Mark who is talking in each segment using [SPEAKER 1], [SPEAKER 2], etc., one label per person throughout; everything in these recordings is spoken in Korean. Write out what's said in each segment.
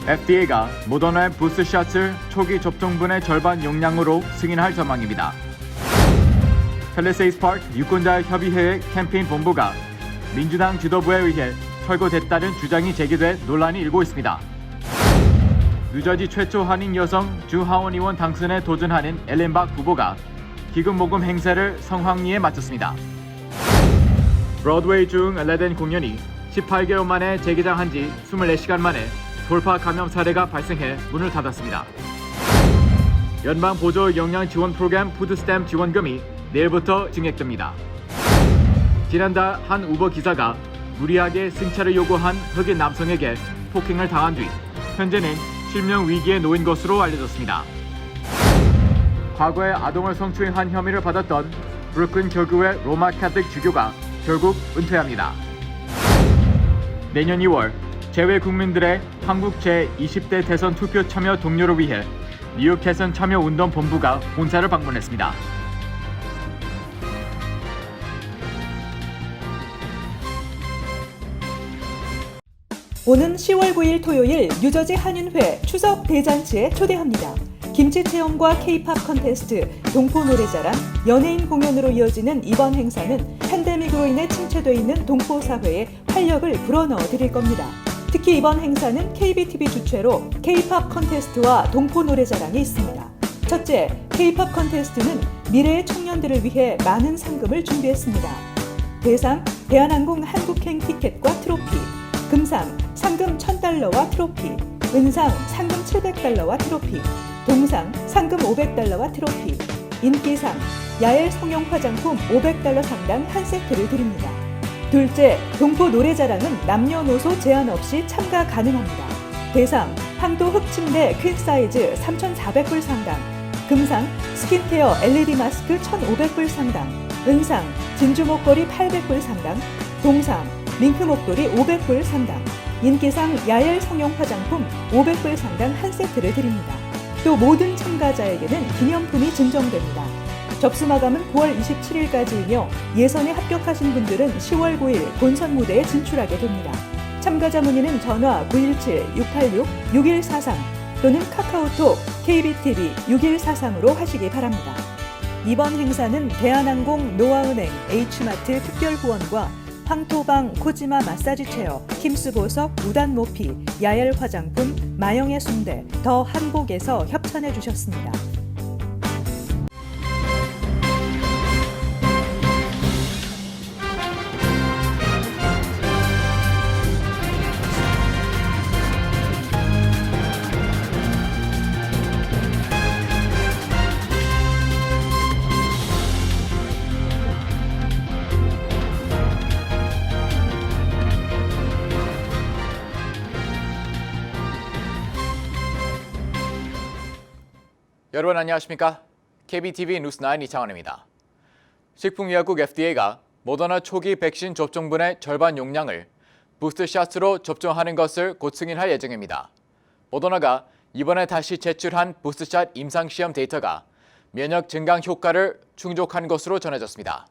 [SPEAKER 1] FDA가 모더나의 부스트샷을 초기 접종분의 절반 용량으로 승인할 전망입니다. 팰리세이드 파크 유권자 협의회의 캠페인 본부가 민주당 지도부에 의해 철거됐다는 주장이 제기돼 논란이 일고 있습니다. 뉴저지 최초 한인 여성 주하원 의원 당선에 도전하는 엘렌 박 후보가 기금 모금 행사를 성황리에 마쳤습니다. 브로드웨이 중 레덴 공연이 18개월 만에 재개장한 지 24시간 만에 돌파 감염 사례가 발생해 문을 닫았습니다. 연방 보조 영양 지원 프로그램 푸드스탬프 지원금이 내일부터 증액됩니다. 지난달 한 우버 기사가 무리하게 승차를 요구한 흑인 남성에게 폭행을 당한 뒤 현재는 실명 위기에 놓인 것으로 알려졌습니다. 과거에 아동을 성추행한 혐의를 받았던 브루클린 교구의 로마 캐톨릭 주교가 결국 은퇴합니다. 내년 2월 재외 국민들의 한국 제20대 대선 투표 참여 독려를 위해 뉴욕 대선 참여 운동 본부가 본사를 방문했습니다.
[SPEAKER 2] 오는 10월 9일 토요일 뉴저지 한인회 추석 대잔치에 초대합니다. 김치 체험과 K-팝 컨테스트, 동포 노래자랑, 연예인 공연으로 이어지는 이번 행사는 팬데믹으로 인해 침체돼 있는 동포 사회에 활력을 불어넣어 드릴 겁니다. 특히 이번 행사는 KBTV 주최로 K-팝 컨테스트와 동포 노래자랑이 있습니다. 첫째, K-팝 컨테스트는 미래의 청년들을 위해 많은 상금을 준비했습니다. 대상, 대한항공 한국행 티켓과 트로피, 금상, 상금 $1,000와 트로피, 은상, 상금 $700와 트로피, 동상, 상금 $500와 트로피, 인기상, 야엘 성형 화장품 $500 상당 한 세트를 드립니다. 둘째, 동포 노래자랑은 남녀노소 제한 없이 참가 가능합니다. 대상, 황도 흑침대 퀸 사이즈 $3,400 상당, 금상, 스킨케어 LED 마스크 $1,500 상당, 은상, 진주 목걸이 $800 상당, 동상, 밍크 목도리 $500 상당, 인기상 야엘 성형 화장품 $500 상당 한 세트를 드립니다. 또 모든 참가자에게는 기념품이 증정됩니다. 접수 마감은 9월 27일까지이며 예선에 합격하신 분들은 10월 9일 본선 무대에 진출하게 됩니다. 참가자 문의는 전화 917-686-6143 또는 카카오톡 KBTV 6143으로 하시기 바랍니다. 이번 행사는 대한항공, 노아은행, H마트 특별 후원과 황토방, 코지마 마사지 체어, 킴스 보석, 우단 모피, 야엘 화장품, 마영의 순대, 더 한복에서 협찬해 주셨습니다.
[SPEAKER 1] 여러분 안녕하십니까? KBTV 뉴스9 이창원입니다. 식품의약국 FDA가 모더나 초기 백신 접종분의 절반 용량을 부스트샷으로 접종하는 것을 곧 승인할 예정입니다. 모더나가 이번에 다시 제출한 부스트샷 임상시험 데이터가 면역 증강 효과를 충족한 것으로 전해졌습니다.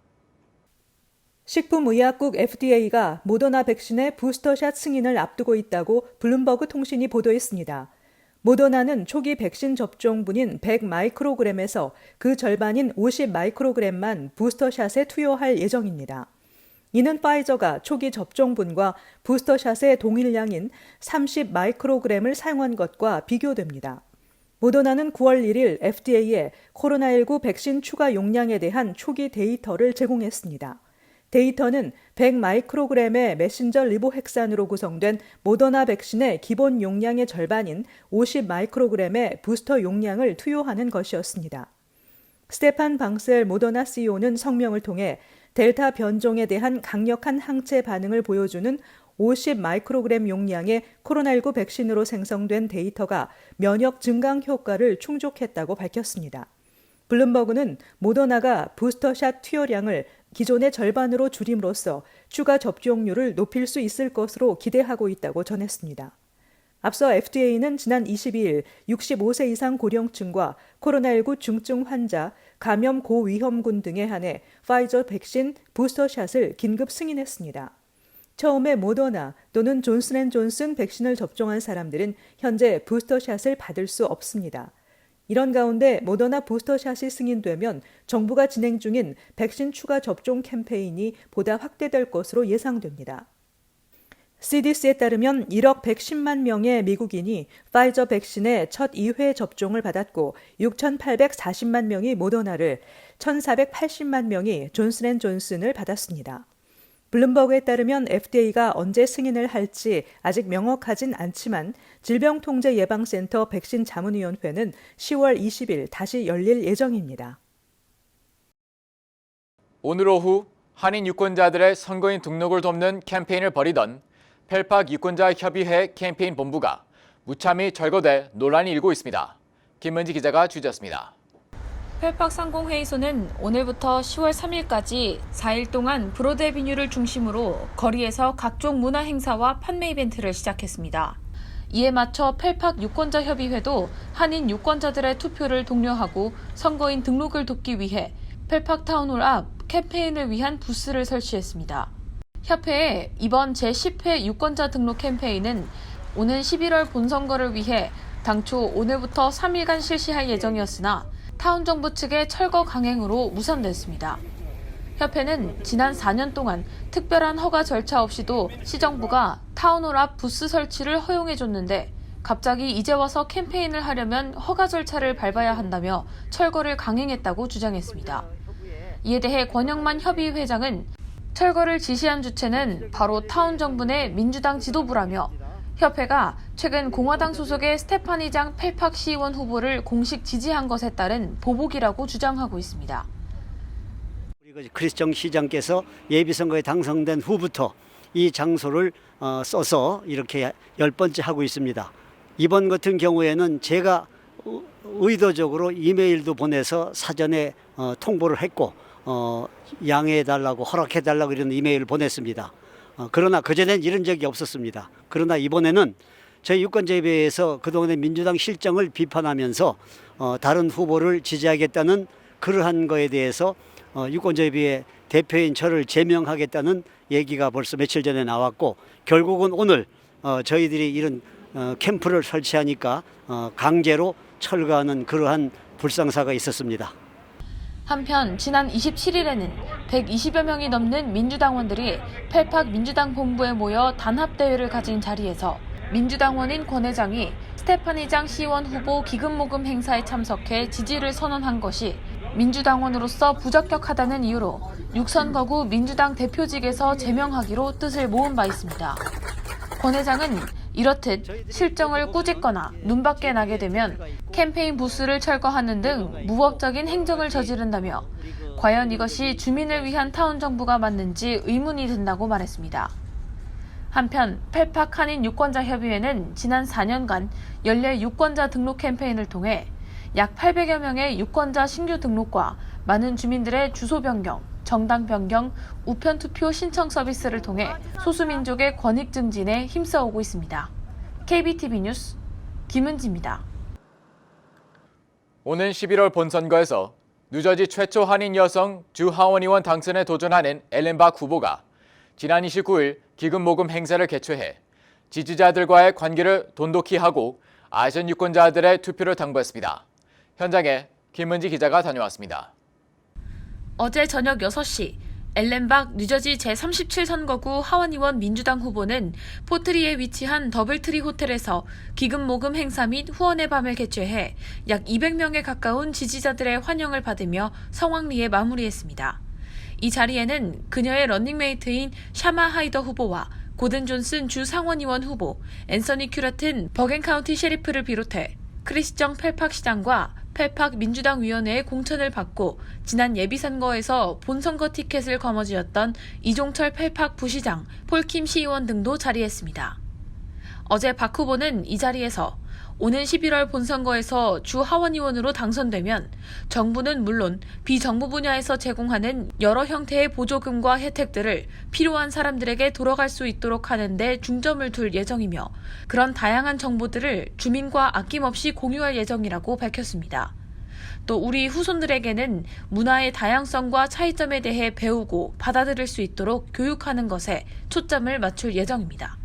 [SPEAKER 2] 식품의약국 FDA가 모더나 백신의 부스터샷 승인을 앞두고 있다고 블룸버그 통신이 보도했습니다. 모더나는 초기 백신 접종분인 100 마이크로그램에서 그 절반인 50 마이크로그램만 부스터샷에 투여할 예정입니다. 이는 파이저가 초기 접종분과 부스터샷의 동일량인 30 마이크로그램을 사용한 것과 비교됩니다. 모더나는 9월 1일 FDA에 코로나19 백신 추가 용량에 대한 초기 데이터를 제공했습니다. 데이터는 100 마이크로그램의 메신저 리보핵산으로 구성된 모더나 백신의 기본 용량의 절반인 50 마이크로그램의 부스터 용량을 투여하는 것이었습니다. 스테판 방셀 모더나 CEO는 성명을 통해 델타 변종에 대한 강력한 항체 반응을 보여주는 50 마이크로그램 용량의 코로나19 백신으로 생성된 데이터가 면역 증강 효과를 충족했다고 밝혔습니다. 블룸버그는 모더나가 부스터샷 투여량을 기존의 절반으로 줄임으로써 추가 접종률을 높일 수 있을 것으로 기대하고 있다고 전했습니다. 앞서 FDA는 지난 22일 65세 이상 고령층과 코로나19 중증 환자, 감염 고위험군 등에 한해 파이저 백신 부스터샷을 긴급 승인했습니다. 처음에 모더나 또는 존슨앤존슨 백신을 접종한 사람들은 현재 부스터샷을 받을 수 없습니다. 이런 가운데 모더나 부스터샷이 승인되면 정부가 진행 중인 백신 추가 접종 캠페인이 보다 확대될 것으로 예상됩니다. CDC에 따르면 1억 110만 명의 미국인이 파이저 백신의 첫 2회 접종을 받았고 6,840만 명이 모더나를, 1,480만 명이 존슨앤존슨을 받았습니다. 블룸버그에 따르면 FDA가 언제 승인을 할지 아직 명확하진 않지만 질병통제예방센터 백신자문위원회는 10월 20일 다시 열릴 예정입니다.
[SPEAKER 1] 오늘 오후 한인 유권자들의 선거인 등록을 돕는 캠페인을 벌이던 펠팍 유권자협의회 캠페인 본부가 무참히 철거돼 논란이 일고 있습니다. 김은지 기자가 취재했습니다.
[SPEAKER 3] 펠팍 상공회의소는 오늘부터 10월 3일까지 4일 동안 브로드애비뉴를 중심으로 거리에서 각종 문화 행사와 판매 이벤트를 시작했습니다. 이에 맞춰 펠팍 유권자협의회도 한인 유권자들의 투표를 독려하고 선거인 등록을 돕기 위해 펠팍 타운홀 앞 캠페인을 위한 부스를 설치했습니다. 협회의 이번 제10회 유권자 등록 캠페인은 오는 11월 본선거를 위해 당초 오늘부터 3일간 실시할 예정이었으나 타운 정부 측의 철거 강행으로 무산됐습니다. 협회는 지난 4년 동안 특별한 허가 절차 없이도 시정부가 타운홀 앞 부스 설치를 허용해줬는데 갑자기 이제 와서 캠페인을 하려면 허가 절차를 밟아야 한다며 철거를 강행했다고 주장했습니다. 이에 대해 권영만 협의회장은 철거를 지시한 주체는 바로 타운 정부 내 민주당 지도부라며 협회가 최근 공화당 소속의 스테파니장 펠팍 시의원 후보를 공식 지지한 것에 따른 보복이라고 주장하고 있습니다.
[SPEAKER 4] 크리스 정 시장께서 예비선거에 당선된 후부터 이 장소를 써서 이렇게 10번째 하고 있습니다. 이번 같은 경우에는 제가 의도적으로 이메일도 보내서 사전에 통보를 했고 양해해달라고 허락해달라고 이런 이메일을 보냈습니다. 그러나 그전엔 이런 적이 없었습니다. 그러나 이번에는 저희 유권자협의회에서 그동안의 민주당 실정을 비판하면서 다른 후보를 지지하겠다는 그러한 거에 대해서 유권자협의회 대표인 저를 제명하겠다는 얘기가 벌써 며칠 전에 나왔고 결국은 오늘 저희들이 이런 캠프를 설치하니까 강제로 철거하는 그러한 불상사가 있었습니다.
[SPEAKER 3] 한편 지난 27일에는 120여 명이 넘는 민주당원들이 펠팍 민주당 본부에 모여 단합대회를 가진 자리에서 민주당원인 권 회장이 스테파니장 시의원 후보 기금모금 행사에 참석해 지지를 선언한 것이 민주당원으로서 부적격하다는 이유로 6선 거구 민주당 대표직에서 제명하기로 뜻을 모은 바 있습니다. 권 회장은 이렇듯 실정을 꾸짖거나 눈밖에 나게 되면 캠페인 부스를 철거하는 등 무법적인 행정을 저지른다며 과연 이것이 주민을 위한 타운 정부가 맞는지 의문이 든다고 말했습니다. 한편 펠팍 한인 유권자협의회는 지난 4년간 연례 유권자 등록 캠페인을 통해 약 800여 명의 유권자 신규 등록과 많은 주민들의 주소 변경, 정당 변경, 우편 투표 신청 서비스를 통해 소수민족의 권익 증진에 힘써오고 있습니다. KBTV 뉴스 김은지입니다.
[SPEAKER 1] 오는 11월 본선거에서 뉴저지 최초 한인 여성 주 하원 의원 당선에 도전하는 앨런 박 후보가 지난 29일 기금 모금 행사를 개최해 지지자들과의 관계를 돈독히 하고 아시안 유권자들의 투표를 당부했습니다. 현장에 김은지 기자가 다녀왔습니다.
[SPEAKER 3] 어제 저녁 6시 앨런 박 뉴저지 제37선거구 하원의원 민주당 후보는 포트리에 위치한 더블트리 호텔에서 기금 모금 행사 및 후원의 밤을 개최해 약 200명에 가까운 지지자들의 환영을 받으며 성황리에 마무리했습니다. 이 자리에는 그녀의 런닝메이트인 샤마 하이더 후보와 고든 존슨 주 상원의원 후보, 앤서니 큐라튼 버겐카운티 셰리프를 비롯해 크리스정 펠팍 시장과 펠팍 민주당 위원회의 공천을 받고 지난 예비선거에서 본선거 티켓을 거머쥐었던 이종철 펠팍 부시장, 폴킴 시의원 등도 자리했습니다. 어제 박 후보는 이 자리에서 오는 11월 본선거에서 주 하원의원으로 당선되면 정부는 물론 비정부 분야에서 제공하는 여러 형태의 보조금과 혜택들을 필요한 사람들에게 돌아갈 수 있도록 하는 데 중점을 둘 예정이며 그런 다양한 정보들을 주민과 아낌없이 공유할 예정이라고 밝혔습니다. 또 우리 후손들에게는 문화의 다양성과 차이점에 대해 배우고 받아들일 수 있도록 교육하는 것에 초점을 맞출 예정입니다.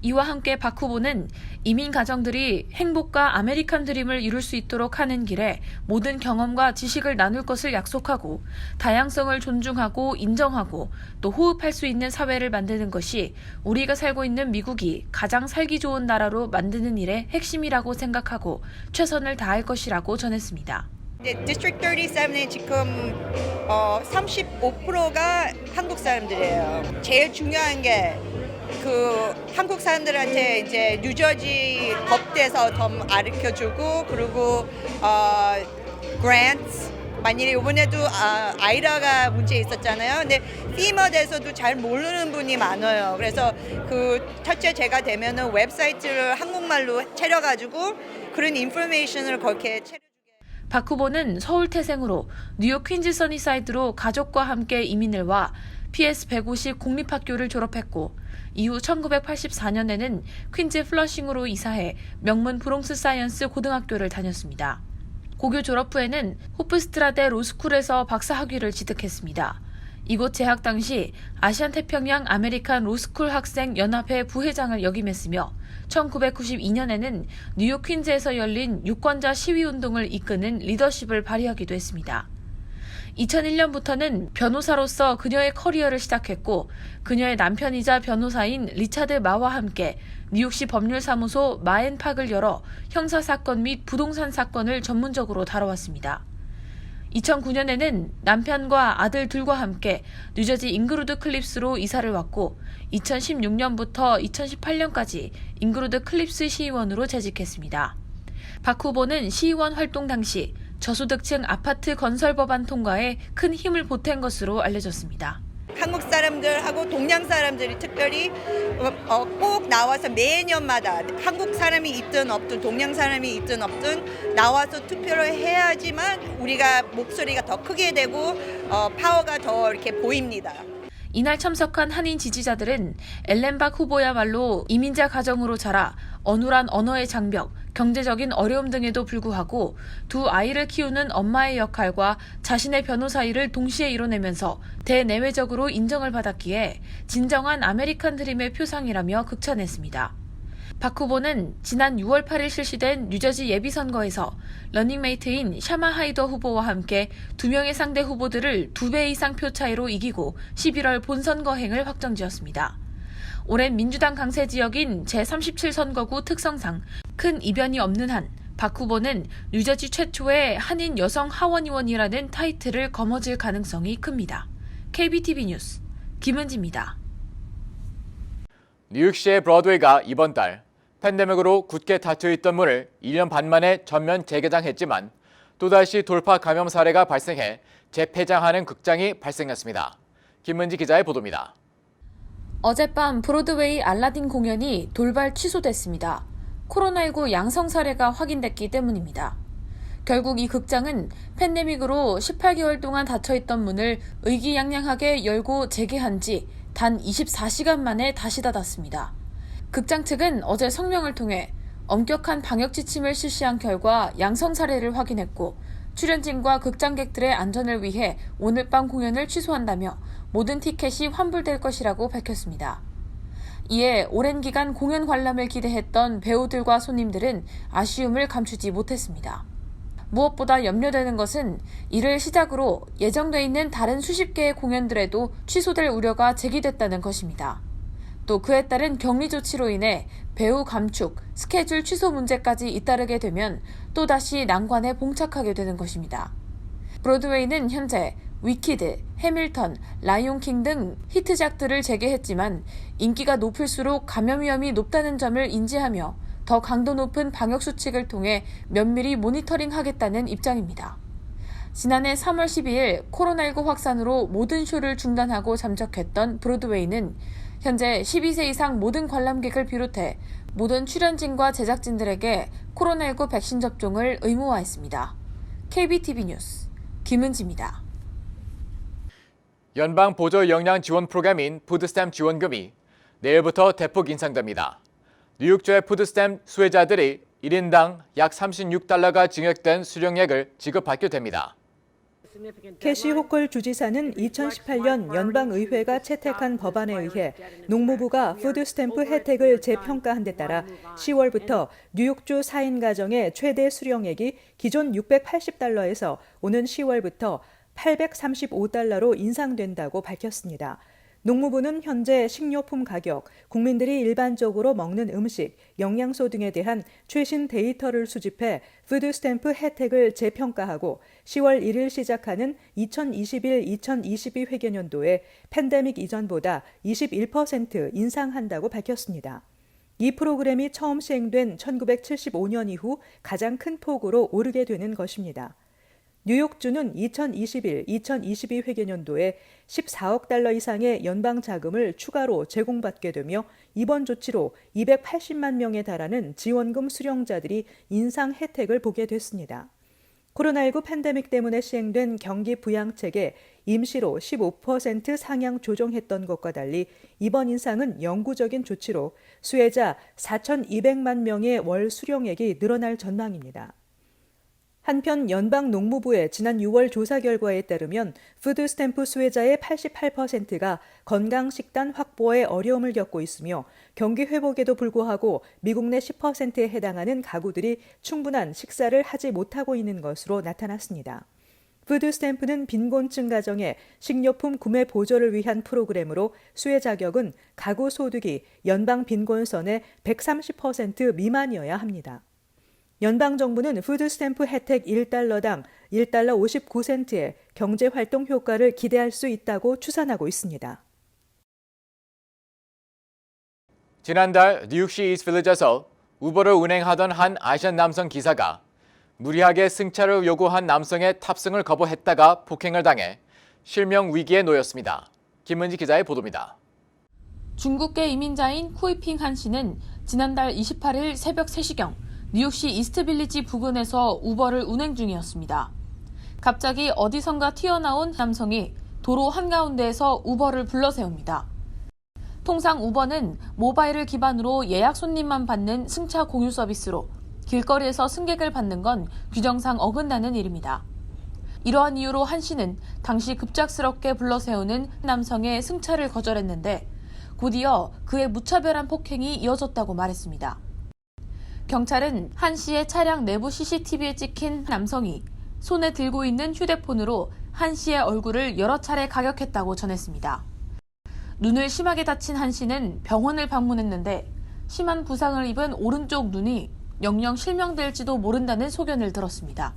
[SPEAKER 3] 이와 함께 박 후보는 이민 가정들이 행복과 아메리칸 드림을 이룰 수 있도록 하는 길에 모든 경험과 지식을 나눌 것을 약속하고 다양성을 존중하고 인정하고 또 호흡할 수 있는 사회를 만드는 것이 우리가 살고 있는 미국이 가장 살기 좋은 나라로 만드는 일의 핵심이라고 생각하고 최선을 다할 것이라고 전했습니다.
[SPEAKER 5] District 37에 지금 35%가 한국 사람들이에요. 제일 중요한 게 그 한국 사람들한테 이제 뉴저지 법대에서 더 가르쳐주고 그리고 grants 만일에 이번에도 아이라가 문제 있었잖아요. 근데 FEMA에서도 잘 모르는 분이 많아요. 그래서 그 첫째 제가 되면은 웹사이트를 한국말로 차려가지고 그런 인포메이션을 그렇게
[SPEAKER 3] 박 후보는 서울 태생으로 뉴욕 퀸즈 써니사이드로 가족과 함께 이민을 와 PS 150 공립학교를 졸업했고 이후 1984년에는 퀸즈 플러싱으로 이사해 명문 브롱스 사이언스 고등학교를 다녔습니다. 고교 졸업 후에는 호프스트라데 로스쿨에서 박사학위를 취득했습니다. 이곳 재학 당시 아시안태평양 아메리칸 로스쿨 학생 연합회 부회장을 역임했으며 1992년에는 뉴욕 퀸즈에서 열린 유권자 시위운동을 이끄는 리더십을 발휘하기도 했습니다. 2001년부터는 변호사로서 그녀의 커리어를 시작했고 그녀의 남편이자 변호사인 리차드 마와 함께 뉴욕시 법률사무소 마앤팍을 열어 형사사건 및 부동산 사건을 전문적으로 다뤄왔습니다. 2009년에는 남편과 아들 둘과 함께 뉴저지 잉그루드 클립스로 이사를 왔고 2016년부터 2018년까지 잉그루드 클립스 시의원으로 재직했습니다. 박 후보는 시의원 활동 당시 저소득층 아파트 건설 법안 통과에 큰 힘을 보탠 것으로 알려졌습니다.
[SPEAKER 5] 한국 사람들하고 동양 사람들이 특별히 꼭 나와서 매년마다 한국 사람이 있든 없든 동양 사람이 있든 없든 나와서 투표를 해야지만 우리가 목소리가 더 크게 되고 파워가 더 이렇게 보입니다.
[SPEAKER 3] 이날 참석한 한인 지지자들은 엘렌 박 후보야말로 이민자 가정으로 자라 어눌한 언어의 장벽, 경제적인 어려움 등에도 불구하고 두 아이를 키우는 엄마의 역할과 자신의 변호사 일을 동시에 이뤄내면서 대내외적으로 인정을 받았기에 진정한 아메리칸 드림의 표상이라며 극찬했습니다. 박 후보는 지난 6월 8일 실시된 뉴저지 예비선거에서 러닝메이트인 샤마 하이더 후보와 함께 2명의 상대 후보들을 2배 이상 표 차이로 이기고 11월 본선거행을 확정지었습니다. 오랜 민주당 강세 지역인 제37선거구 특성상 큰 이변이 없는 한 박 후보는 뉴저지 최초의 한인 여성 하원의원이라는 타이틀을 거머쥘 가능성이 큽니다. KBTV 뉴스 김은지입니다.
[SPEAKER 1] 뉴욕시의 브로드웨이가 이번 달 팬데믹으로 굳게 닫혀있던 문을 1년 반 만에 전면 재개장했지만 또다시 돌파 감염 사례가 발생해 재폐장하는 극장이 발생했습니다. 김은지 기자의 보도입니다.
[SPEAKER 3] 어젯밤 브로드웨이 알라딘 공연이 돌발 취소됐습니다. 코로나19 양성 사례가 확인됐기 때문입니다. 결국 이 극장은 팬데믹으로 18개월 동안 닫혀있던 문을 의기양양하게 열고 재개한 지 단 24시간 만에 다시 닫았습니다. 극장 측은 어제 성명을 통해 엄격한 방역 지침을 실시한 결과 양성 사례를 확인했고 출연진과 극장객들의 안전을 위해 오늘 밤 공연을 취소한다며 모든 티켓이 환불될 것이라고 밝혔습니다. 이에 오랜 기간 공연 관람을 기대했던 배우들과 손님들은 아쉬움을 감추지 못했습니다. 무엇보다 염려되는 것은 이를 시작으로 예정돼 있는 다른 수십 개의 공연들에도 취소될 우려가 제기됐다는 것입니다. 또 그에 따른 격리 조치로 인해 배우 감축, 스케줄 취소 문제까지 잇따르게 되면 또다시 난관에 봉착하게 되는 것입니다. 브로드웨이는 현재 위키드, 해밀턴, 라이온킹 등 히트작들을 재개했지만 인기가 높을수록 감염 위험이 높다는 점을 인지하며 더 강도 높은 방역 수칙을 통해 면밀히 모니터링하겠다는 입장입니다. 지난해 3월 12일 코로나19 확산으로 모든 쇼를 중단하고 잠적했던 브로드웨이는 현재 12세 이상 모든 관람객을 비롯해 모든 출연진과 제작진들에게 코로나19 백신 접종을 의무화했습니다. KBTV 뉴스 김은지입니다.
[SPEAKER 1] 연방 보조 영양 지원 프로그램인 푸드스탬프 지원금이 내일부터 대폭 인상됩니다. 뉴욕주의 푸드스탬프 수혜자들이 1인당 약 36달러가 증액된 수령액을 지급받게 됩니다.
[SPEAKER 2] 캐시 호컬 주지사는 2018년 연방의회가 채택한 법안에 의해 농무부가 푸드스탬프 혜택을 재평가한 데 따라 10월부터 뉴욕주 4인 가정의 최대 수령액이 기존 $680에서 오는 10월부터 $835로 인상된다고 밝혔습니다. 농무부는 현재 식료품 가격, 국민들이 일반적으로 먹는 음식, 영양소 등에 대한 최신 데이터를 수집해 푸드스탬프 혜택을 재평가하고 10월 1일 시작하는 2021-2022 회계년도에 팬데믹 이전보다 21% 인상한다고 밝혔습니다. 이 프로그램이 처음 시행된 1975년 이후 가장 큰 폭으로 오르게 되는 것입니다. 뉴욕주는 2021-2022 회계년도에 $14억 이상의 연방 자금을 추가로 제공받게 되며 이번 조치로 280만 명에 달하는 지원금 수령자들이 인상 혜택을 보게 됐습니다. 코로나19 팬데믹 때문에 시행된 경기 부양책에 임시로 15% 상향 조정했던 것과 달리 이번 인상은 영구적인 조치로 수혜자 4,200만 명의 월 수령액이 늘어날 전망입니다. 한편 연방 농무부의 지난 6월 조사 결과에 따르면 푸드스탬프 수혜자의 88%가 건강식단 확보에 어려움을 겪고 있으며 경기 회복에도 불구하고 미국 내 10%에 해당하는 가구들이 충분한 식사를 하지 못하고 있는 것으로 나타났습니다. 푸드스탬프는 빈곤층 가정의 식료품 구매 보조를 위한 프로그램으로 수혜 자격은 가구 소득이 연방 빈곤선의 130% 미만이어야 합니다. 연방정부는 푸드스탬프 혜택 $1당 $1 59센트의 경제활동 효과를 기대할 수 있다고 추산하고 있습니다.
[SPEAKER 1] 지난달 뉴욕시 이스트빌리지에서 우버를 운행하던 한 아시안 남성 기사가 무리하게 승차를 요구한 남성의 탑승을 거부했다가 폭행을 당해 실명 위기에 놓였습니다. 김은지 기자의 보도입니다.
[SPEAKER 3] 중국계 이민자인 후이핑 한 씨는 지난달 28일 새벽 3시경 뉴욕시 이스트빌리지 부근에서 우버를 운행 중이었습니다. 갑자기 어디선가 튀어나온 남성이 도로 한가운데에서 우버를 불러세웁니다. 통상 우버는 모바일을 기반으로 예약 손님만 받는 승차 공유 서비스로 길거리에서 승객을 받는 건 규정상 어긋나는 일입니다. 이러한 이유로 한 씨는 당시 급작스럽게 불러세우는 남성의 승차를 거절했는데 곧이어 그의 무차별한 폭행이 이어졌다고 말했습니다. 경찰은 한 씨의 차량 내부 CCTV에 찍힌 남성이 손에 들고 있는 휴대폰으로 한 씨의 얼굴을 여러 차례 가격했다고 전했습니다. 눈을 심하게 다친 한 씨는 병원을 방문했는데 심한 부상을 입은 오른쪽 눈이 영영 실명될지도 모른다는 소견을 들었습니다.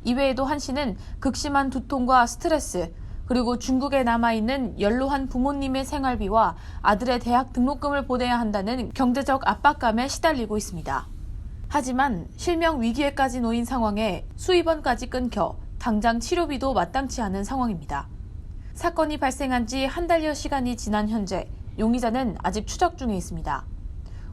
[SPEAKER 3] 이외에도 한 씨는 극심한 두통과 스트레스, 그리고 중국에 남아있는 연로한 부모님의 생활비와 아들의 대학 등록금을 보내야 한다는 경제적 압박감에 시달리고 있습니다. 하지만 실명 위기에까지 놓인 상황에 수입원까지 끊겨 당장 치료비도 마땅치 않은 상황입니다. 사건이 발생한 지 한 달여 시간이 지난 현재 용의자는 아직 추적 중에 있습니다.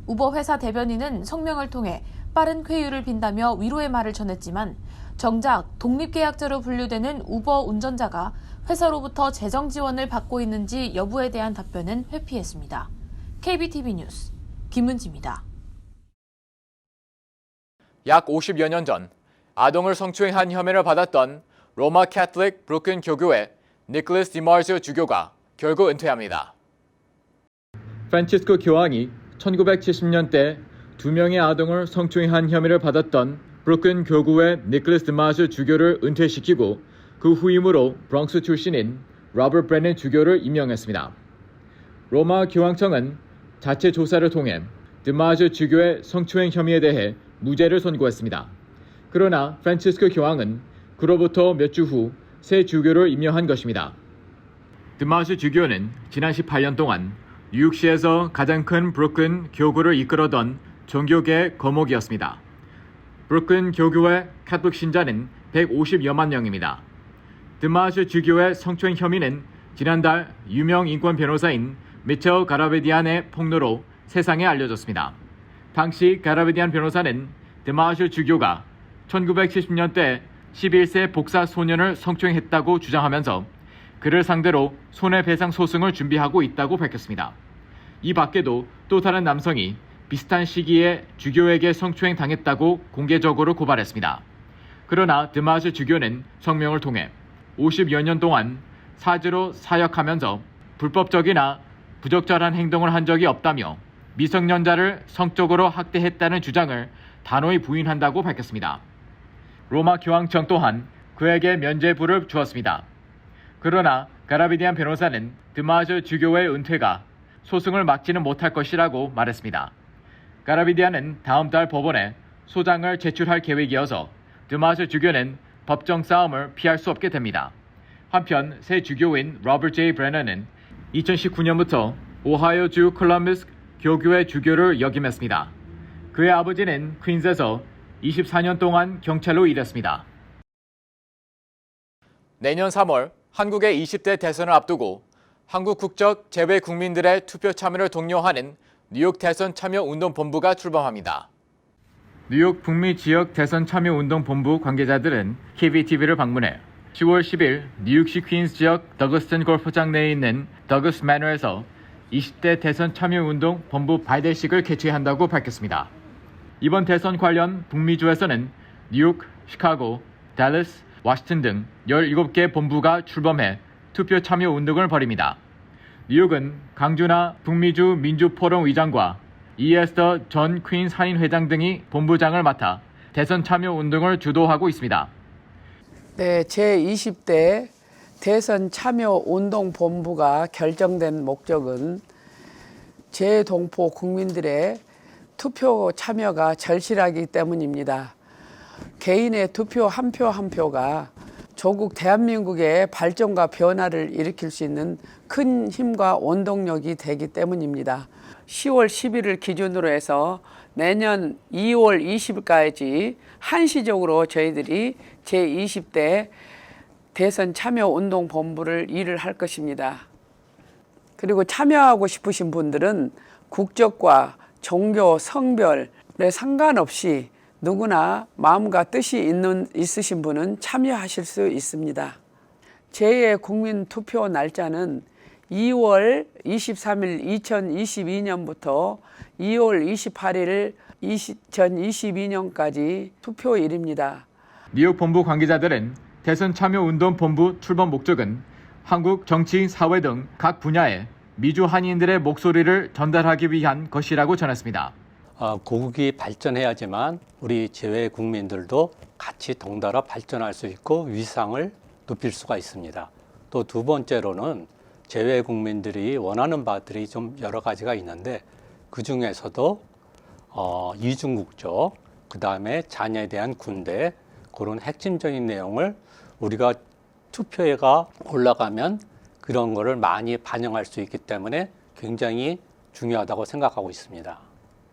[SPEAKER 3] 우버 회사 대변인은 성명을 통해 빠른 쾌유를 빈다며 위로의 말을 전했지만 정작 독립계약자로 분류되는 우버 운전자가 회사로부터 재정 지원을 받고 있는지 여부에 대한 답변은 회피했습니다. KBTV 뉴스 김은지입니다.
[SPEAKER 1] 약 50여 년 전 아동을 성추행한 혐의를 받았던 로마 캐톨릭 브루클린 교교의 니콜라스 디마르시오 주교가 결국 은퇴합니다. 프란치스코 교황이 1970년대 2명의 아동을 성추행한 혐의를 받았던 브루클린 교구의 니콜라스 디마르시오 주교를 은퇴시키고 그 후임으로 브롱스 출신인 로버트 브레넨 주교를 임명했습니다. 로마 교황청은 자체 조사를 통해 디마르시오 주교의 성추행 혐의에 대해 무죄를 선고했습니다. 그러나 프란치스코 교황은 그로부터 몇 주 후 새 주교를 임명한 것입니다. 디마르시오 주교는 지난 18년 동안 뉴욕시에서 가장 큰 브루클린 교구를 이끌어던 종교계의 거목이었습니다. 브루클린 교구의 카톨릭 신자는 150여만 명입니다. 디마르시오 주교의 성추행 혐의는 지난달 유명 인권 변호사인 미첼 가라베디안의 폭로로 세상에 알려졌습니다. 당시 가라베디안 변호사는 디마르시오 주교가 1970년대 11세 복사 소년을 성추행했다고 주장하면서 그를 상대로 손해배상 소송을 준비하고 있다고 밝혔습니다. 이 밖에도 또 다른 남성이 비슷한 시기에 주교에게 성추행 당했다고 공개적으로 고발했습니다. 그러나 드마스 주교는 성명을 통해 50여 년 동안 사제로 사역하면서 불법적이나 부적절한 행동을 한 적이 없다며 미성년자를 성적으로 학대했다는 주장을 단호히 부인한다고 밝혔습니다. 로마 교황청 또한 그에게 면죄부를 주었습니다. 그러나 가라비디안 변호사는 드마스 주교의 은퇴가 소송을 막지는 못할 것이라고 말했습니다. 가라비디안은 다음 달 법원에 소장을 제출할 계획이어서 드마스 주교는 법정 싸움을 피할 수 없게 됩니다. 한편 새 주교인 로버트 J. 브레너는 2019년부터 오하이오주 콜럼버스 교교의 주교를 역임했습니다. 그의 아버지는 퀸즈에서 24년 동안 경찰로 일했습니다. 내년 3월 한국의 20대 대선을 앞두고 한국 국적 재외 국민들의 투표 참여를 독려하는 뉴욕 대선 참여 운동 본부가 출범합니다. 뉴욕 북미 지역 대선 참여 운동 본부 관계자들은 KBTV를 방문해 10월 10일 뉴욕시 퀸즈 지역 더거스턴 골프장 내에 있는 더거스 매너에서 20대 대선 참여운동 본부 발대식을 개최한다고 밝혔습니다. 이번 대선 관련 북미주에서는 뉴욕, 시카고, 댈러스, 워싱턴 등 17개 본부가 출범해 투표 참여 운동을 벌입니다. 뉴욕은 강준하 북미주 민주포럼 의장과 이에스터 전 퀸즈 한인 회장 등이 본부장을 맡아 대선 참여 운동을 주도하고 있습니다.
[SPEAKER 6] 네, 제20대 대선 참여 운동 본부가 결정된 목적은 재동포 국민들의 투표 참여가 절실하기 때문입니다. 개인의 투표 한 표 한 표가 조국 대한민국의 발전과 변화를 일으킬 수 있는 큰 힘과 원동력이 되기 때문입니다. 10월 10일을 기준으로 해서 내년 2월 20일까지 한시적으로 저희들이 제20대 대선 참여 운동 본부를 일을 할 것입니다. 그리고 참여하고 싶으신 분들은 국적과 종교, 성별에 상관없이 누구나 마음과 뜻이 있으신 분은 참여하실 수 있습니다. 제2의 국민 투표 날짜는 2월 23일 2022년부터 2월 28일 2022년까지 투표일입니다.
[SPEAKER 1] 뉴욕 본부 관계자들은 대선 참여운동 본부 출범 목적은 한국 정치, 사회 등 각 분야에 미주 한인들의 목소리를 전달하기 위한 것이라고 전했습니다.
[SPEAKER 7] 고국이 발전해야지만 우리 재외 국민들도 같이 덩달아 발전할 수 있고 위상을 높일 수가 있습니다. 또 두 번째로는 재외 국민들이 원하는 바들이 좀 여러 가지가 있는데 그 중에서도 이중국적, 그 다음에 자녀에 대한 군대, 그런 핵심적인 내용을 우리가 투표가 올라가면 그런 거를 많이 반영할 수 있기 때문에 굉장히 중요하다고 생각하고 있습니다.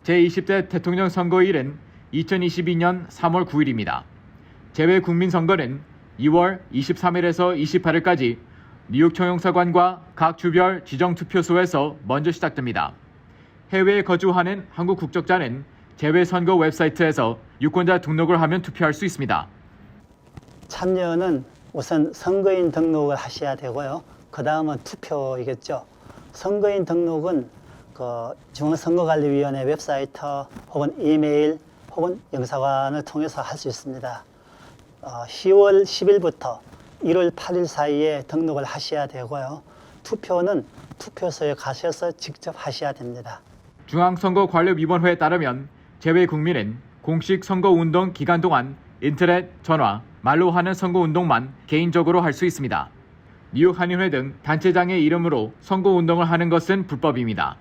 [SPEAKER 1] 제20대 대통령 선거일은 2022년 3월 9일입니다. 재외 국민 선거는 2월 23일에서 28일까지 뉴욕 총영사관과 각 주별 지정 투표소에서 먼저 시작됩니다. 해외에 거주하는 한국 국적자는 재외 선거 웹사이트에서 유권자 등록을 하면 투표할 수 있습니다.
[SPEAKER 8] 참여는 우선 선거인 등록을 하셔야 되고요. 그 다음은 투표이겠죠. 선거인 등록은 중앙선거관리위원회 웹사이트 혹은 이메일 혹은 영사관을 통해서 할 수 있습니다. 10월 10일부터 1월 8일 사이에 등록을 하셔야 되고요. 투표는 투표소에 가셔서 직접 하셔야 됩니다.
[SPEAKER 1] 중앙선거관리위원회에 따르면 재외 국민은 공식 선거운동 기간 동안 인터넷, 전화, 말로 하는 선거운동만 개인적으로 할 수 있습니다. 뉴욕 한인회 등 단체장의 이름으로 선거운동을 하는 것은 불법입니다.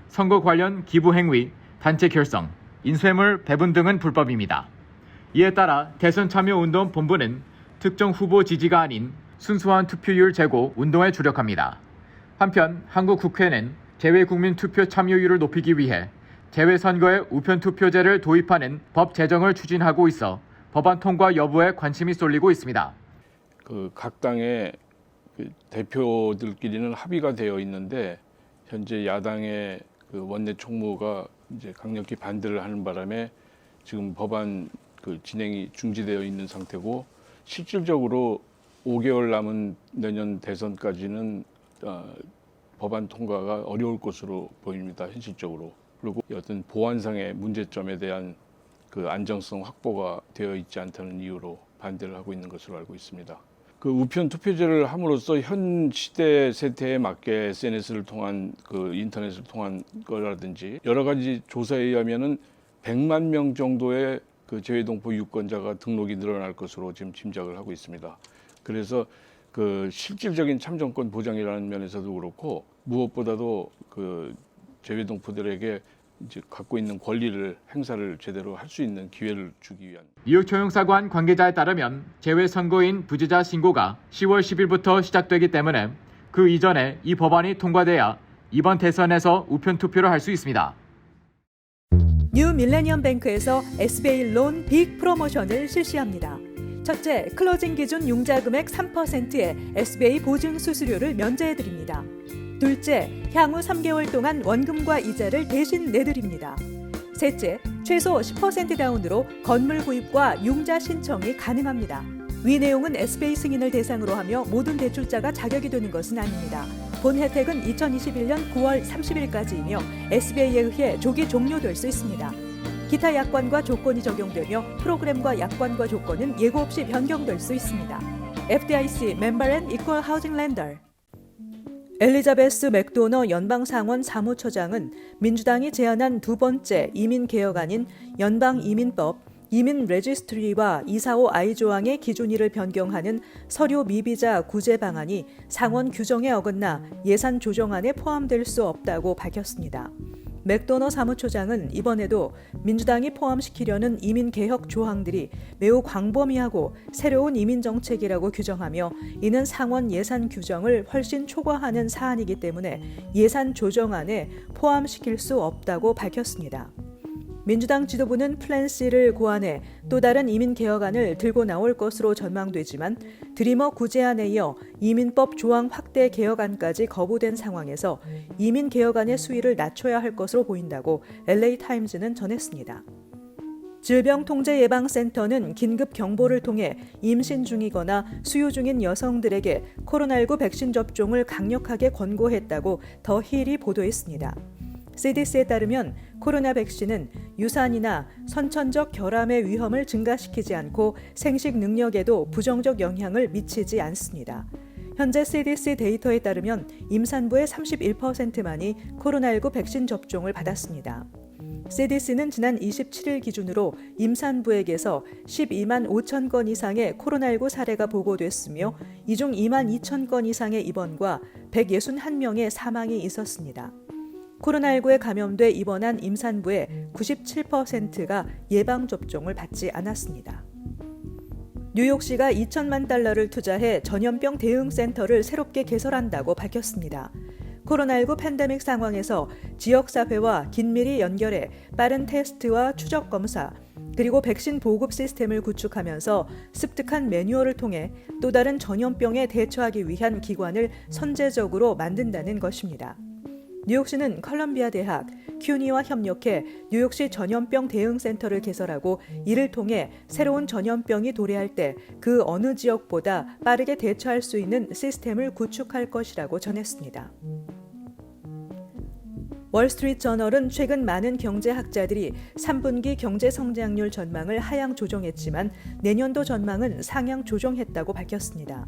[SPEAKER 1] 선거 관련 기부 행위, 단체 결성, 인쇄물 배분 등은 불법입니다. 이에 따라 대선 참여운동 본부는 특정 후보 지지가 아닌 순수한 투표율 제고 운동에 주력합니다. 한편 한국 국회는 재외 국민 투표 참여율을 높이기 위해 재외 선거에 우편 투표제를 도입하는 법 제정을 추진하고 있어 법안 통과 여부에 관심이 쏠리고 있습니다.
[SPEAKER 9] 각 당의 대표들끼리는 합의가 되어 있는데 현재 야당의 원내 총무가 이제 강력히 반대를 하는 바람에 지금 법안 진행이 중지되어 있는 상태고 실질적으로 5개월 남은 내년 대선까지는 법안 통과가 어려울 것으로 보입니다. 현실적으로. 그리고 어떤 보안상의 문제점에 대한 그 안정성 확보가 되어 있지 않다는 이유로 반대를 하고 있는 것으로 알고 있습니다. 그 우편 투표제를 함으로써 현 시대 세태에 맞게 SNS를 통한 그 인터넷을 통한 거라든지 여러 가지 조사에 의하면은 100만 명 정도의 그 재외동포 유권자가 등록이 늘어날 것으로 지금 짐작을 하고 있습니다. 그래서 그 실질적인 참정권 보장이라는 면에서도 그렇고 무엇보다도 그 재외동포들에게 이제 갖고 있는 권리를 행사를 제대로 할 수 있는 기회를 주기 위한.
[SPEAKER 1] 뉴욕 총영사관 관계자에 따르면 재외선거인 부재자 신고가 10월 10일부터 시작되기 때문에 그 이전에 이 법안이 통과돼야 이번 대선에서 우편 투표를 할 수 있습니다.
[SPEAKER 2] 뉴 밀레니엄 뱅크에서 SBA 론 빅 프로모션을 실시합니다. 첫째, 클로징 기준 융자 금액 3%의 SBA 보증 수수료를 면제해드립니다. 둘째, 향후 3개월 동안 원금과 이자를 대신 내드립니다. 셋째, 최소 10% 다운으로 건물 구입과 융자 신청이 가능합니다. 위 내용은 SBA 승인을 대상으로 하며 모든 대출자가 자격이 되는 것은 아닙니다. 본 혜택은 2021년 9월 30일까지이며 SBA에 의해 조기 종료될 수 있습니다. 기타 약관과 조건이 적용되며 프로그램과 약관과 조건은 예고 없이 변경될 수 있습니다. FDIC 멤버 앤 이퀄 하우징 렌더. 엘리자베스 맥도너 연방상원 사무처장은 민주당이 제안한 두 번째 이민개혁안인 연방이민법, 이민 레지스트리와 245I 조항의 기준일을 변경하는 서류 미비자 구제 방안이 상원 규정에 어긋나 예산 조정안에 포함될 수 없다고 밝혔습니다. 맥도너 사무처장은 이번에도 민주당이 포함시키려는 이민개혁 조항들이 매우 광범위하고 새로운 이민정책이라고 규정하며 이는 상원 예산 규정을 훨씬 초과하는 사안이기 때문에 예산 조정안에 포함시킬 수 없다고 밝혔습니다. 민주당 지도부는 플랜 C를 고안해 또 다른 이민개혁안을 들고 나올 것으로 전망되지만 드리머 구제안에 이어 이민법 조항 확대 개혁안까지 거부된 상황에서 이민개혁안의 수위를 낮춰야 할 것으로 보인다고 LA타임즈는 전했습니다. 질병통제예방센터는 긴급 경보를 통해 임신 중이거나 수유 중인 여성들에게 코로나19 백신 접종을 강력하게 권고했다고 더 힐이 보도했습니다. CDC에 따르면 코로나 백신은 유산이나 선천적 결함의 위험을 증가시키지 않고 생식 능력에도 부정적 영향을 미치지 않습니다. 현재 CDC 데이터에 따르면 임산부의 31%만이 코로나19 백신 접종을 받았습니다. CDC는 지난 27일 기준으로 임산부에게서 12만 5천 건 이상의 코로나19 사례가 보고됐으며 이 중 2만 2천 건 이상의 입원과 161명의 사망이 있었습니다. 코로나19에 감염돼 입원한 임산부의 97%가 예방접종을 받지 않았습니다. 뉴욕시가 2천만 달러를 투자해 전염병 대응센터를 새롭게 개설한다고 밝혔습니다. 코로나19 팬데믹 상황에서 지역사회와 긴밀히 연결해 빠른 테스트와 추적 검사, 그리고 백신 보급 시스템을 구축하면서 습득한 매뉴얼을 통해 또 다른 전염병에 대처하기 위한 기관을 선제적으로 만든다는 것입니다. 뉴욕시는 컬럼비아 대학, 큐니와 협력해 뉴욕시 전염병 대응센터를 개설하고 이를 통해 새로운 전염병이 도래할 때 그 어느 지역보다 빠르게 대처할 수 있는 시스템을 구축할 것이라고 전했습니다. 월스트리트저널은 최근 많은 경제학자들이 3분기 경제 성장률 전망을 하향 조정했지만 내년도 전망은 상향 조정했다고 밝혔습니다.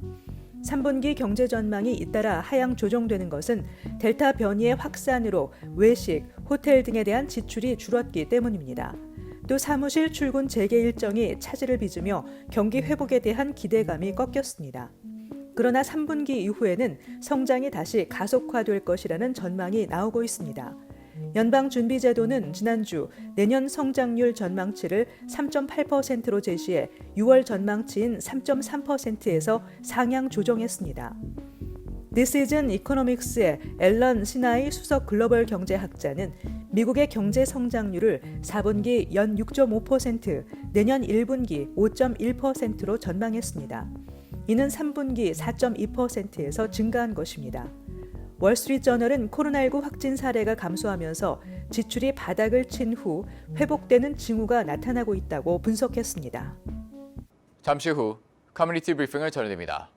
[SPEAKER 2] 3분기 경제 전망이 잇따라 하향 조정되는 것은 델타 변이의 확산으로 외식, 호텔 등에 대한 지출이 줄었기 때문입니다. 또 사무실 출근 재개 일정이 차질을 빚으며 경기 회복에 대한 기대감이 꺾였습니다. 그러나 3분기 이후에는 성장이 다시 가속화될 것이라는 전망이 나오고 있습니다. 연방준비제도는 지난주 내년 성장률 전망치를 3.8%로 제시해 6월 전망치인 3.3%에서 상향 조정했습니다. This is Economics의 앨런 시나이 수석 글로벌 경제학자는 미국의 경제 성장률을 4분기 연 6.5%, 내년 1분기 5.1%로 전망했습니다. 이는 3분기 4.2%에서 증가한 것입니다. 월스트리트저널은 코로나19 확진 사례가 감소하면서 지출이 바닥을 친 후 회복되는 징후가 나타나고 있다고 분석했습니다.
[SPEAKER 10] 잠시 후 커뮤니티 브리핑을 전해드립니다.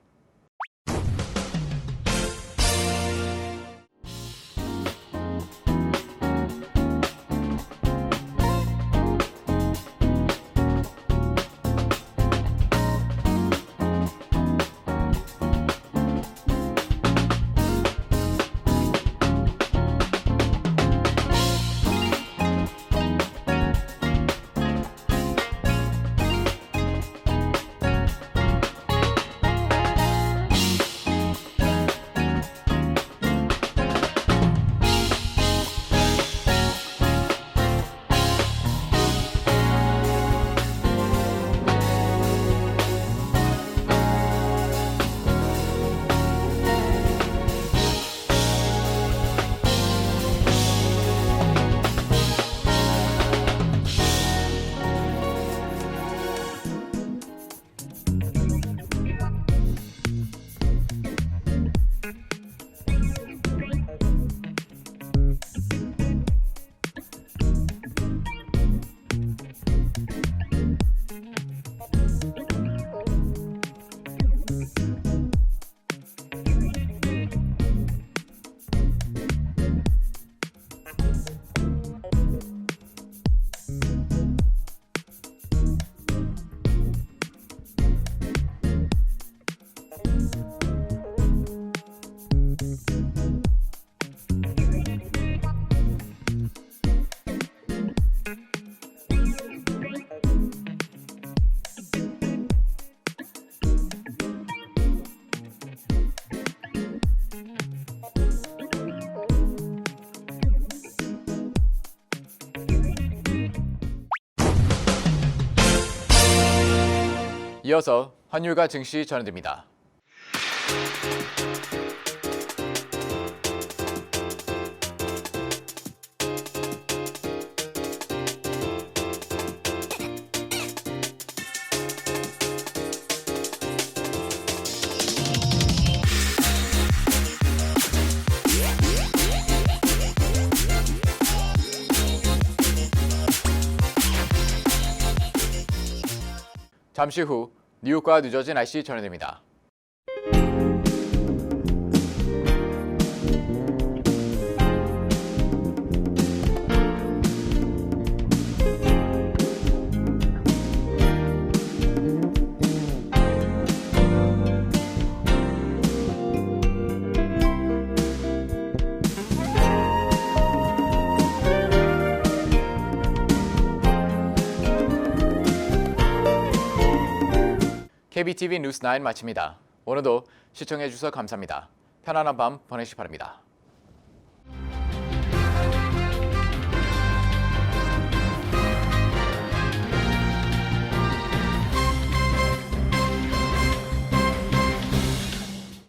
[SPEAKER 10] 이어서 환율과 증시 전해드립니다. 잠시 후 뉴욕과 뉴저지 날씨 전해드립니다. KBTV 뉴스 9 마칩니다. 오늘도 시청해 주셔서 감사합니다. 편안한 밤 보내시기 바랍니다.